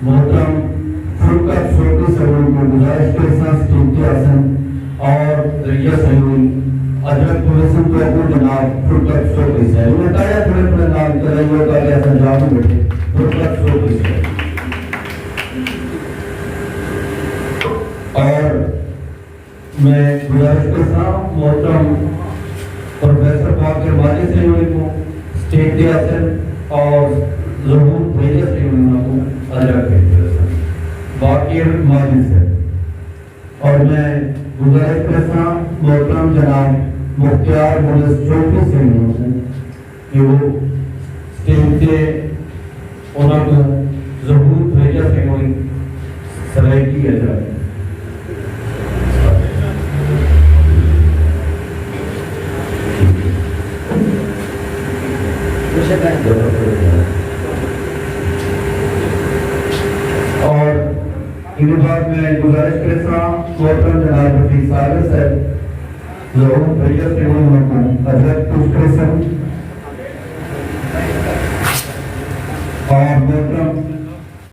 محترم فرقت فوٹو سرور کو گزارش کے ساتھ اسٹیج آسن اور ریہ سیون حضرت پروفیسر تو ابو جناب فرقت فوٹو سے انہوں نے بتایا تھوڑے تھوڑے نام کر رہی ہوگا کہ ایسا جامع بیٹھے فرقت فوٹو سے. اور میں گزارش کے ساتھ محترم پروفیسر باقر مالی سے کو اسٹیج دے آسن اور ظہور بھیجا سے کو حضرت کے باقر مالی سے. اور میں گزارش کے ساتھ محترم جناب مختار مولس چوکی سے کہ وہ اسٹیج سے انہوں کو ظہور بھیجا سے سرائکی حضرت. اور ان بعد میں گزارش کے ساتھ محترم جناب رفیع صالح صاحب ضرور بھیا سے حضرت کچھ